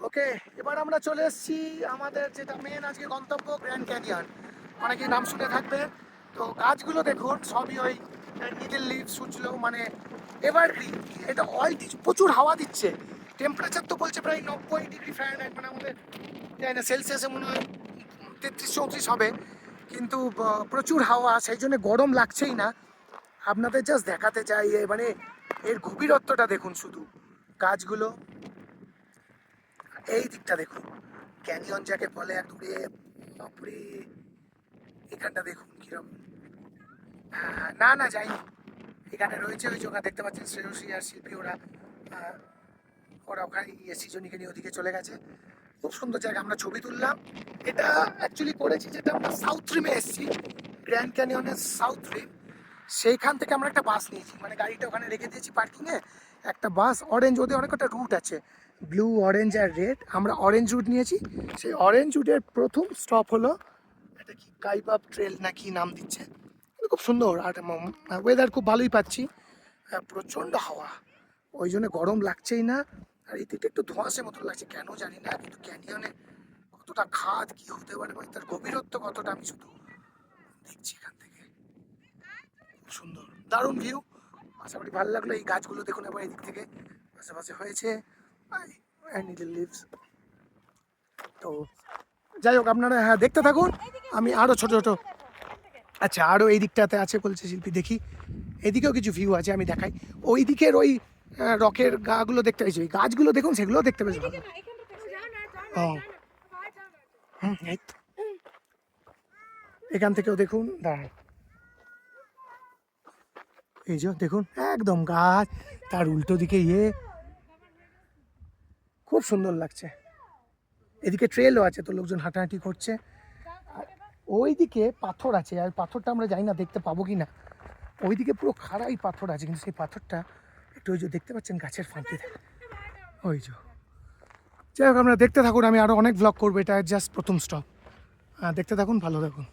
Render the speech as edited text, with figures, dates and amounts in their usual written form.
ওকে, এবার আমরা চলে এসেছি আমাদের যেটা মেন আজকে গন্তব্য, গ্র্যান্ড ক্যানিয়ন। অনেকেই নাম শুনে থাকবে। তো গাছগুলো দেখুন, সবই ওই নিডল লিভ সুচলো, মানে এভারগ্রিন। এটা অলটিজ প্রচুর হাওয়া দিচ্ছে। টেম্পারেচার তো বলছে প্রায় 90 ডিগ্রি ফ্যারেনহাইট, মানে আমাদের জানি না সেলসিয়াসে মনে হয় 33-34 হবে। কিন্তু প্রচুর হাওয়া, সেই জন্য গরম লাগছেই না। আপনাদের জাস্ট দেখাতে চাই মানে এর গভীরত্বটা দেখুন শুধু। গাছগুলো এই দিকটা দেখুন, ক্যানিয়ন যাকে বলে একদূরে, বাপরে। এখানটা দেখুন কিরকম। না না যাইনি। এখানে রয়েছে ওই জায়গা দেখতে পাচ্ছেন, শ্রেয়সী আর শিল্পী ওরা ওরা ওখানে সৃজনীকে নিয়ে ওদিকে চলে গেছে। খুব সুন্দর জায়গা, আমরা ছবি তুললাম। এটা অ্যাকচুয়ালি করেছি যেটা আমরা সাউথ রিমে এসেছি, গ্র্যান্ড ক্যানিয়নের সাউথ রিম। সেইখান থেকে আমরা একটা বাস নিয়েছি, মানে গাড়িটা ওখানে রেখে দিয়েছি পার্কিংয়ে। একটা বাস অরেঞ্জ, ওদের অনেক কটা রুট আছে, ব্লু, অরেঞ্জ আর রেড। আমরা অরেঞ্জ রুট নিয়েছি। সেই অরেঞ্জ রুটের প্রথম স্টপ হলো এটা কি কাইবাব ট্রেল না কি নাম দিচ্ছে, কিন্তু খুব সুন্দর। আর ওয়েদার খুব ভালোই পাচ্ছি। প্রচণ্ড হাওয়া, ওই জন্য গরম লাগছেই না। আর এই দিকটা একটু ধোঁয়াশে মতো লাগছে, কেন জানি না। কিন্তু ক্যানিয়নে কতটা খাদ কি হতে পারে, মানে তার গভীরত্ব কতটা আমি শুধু দেখছি এখান থেকে। খুব সুন্দর, দারুণ ভিউ। আশা করি ভালো লাগলো। এই গাছগুলো দেখুন এবার এই দিক থেকে আশেপাশে হয়েছে নিডল লিভস। তো যাই হোক, আপনারা হ্যাঁ দেখতে থাকুন। আমি আরও ছোট ছোট, আচ্ছা আরও এই দিকটাতে আছে বলছে শিল্পী, দেখি এদিকেও কিছু ভিউ আছে, আমি দেখাই। ওই দিকের ওই রকের গাগুলো দেখতে পেয়েছি, ওই গাছগুলো দেখুন, সেগুলো দেখতে পেয়েছি ভালো। ও হুম, এই তো। এখান থেকেও দেখুন, দাঁড়ান, এই যে দেখুন একদম গাছ, তার উল্টো দিকে খুব সুন্দর লাগছে। এদিকে ট্রেলও আছে, তো লোকজন হাঁটাহাঁটি করছে। আর ওইদিকে পাথর আছে, আর পাথরটা আমরা জানি না দেখতে পাবো কি না। ওইদিকে পুরো খাড়াই পাথর আছে, কিন্তু সেই পাথরটা একটু ওই যে দেখতে পাচ্ছেন গাছের ফাঁকিতে, ওই যে। যাই হোক, আমরা দেখতে থাকুন, আমি আরও অনেক ব্লগ করবো, এটা জাস্ট প্রথম স্টপ। দেখতে থাকুন, ভালো থাকুন।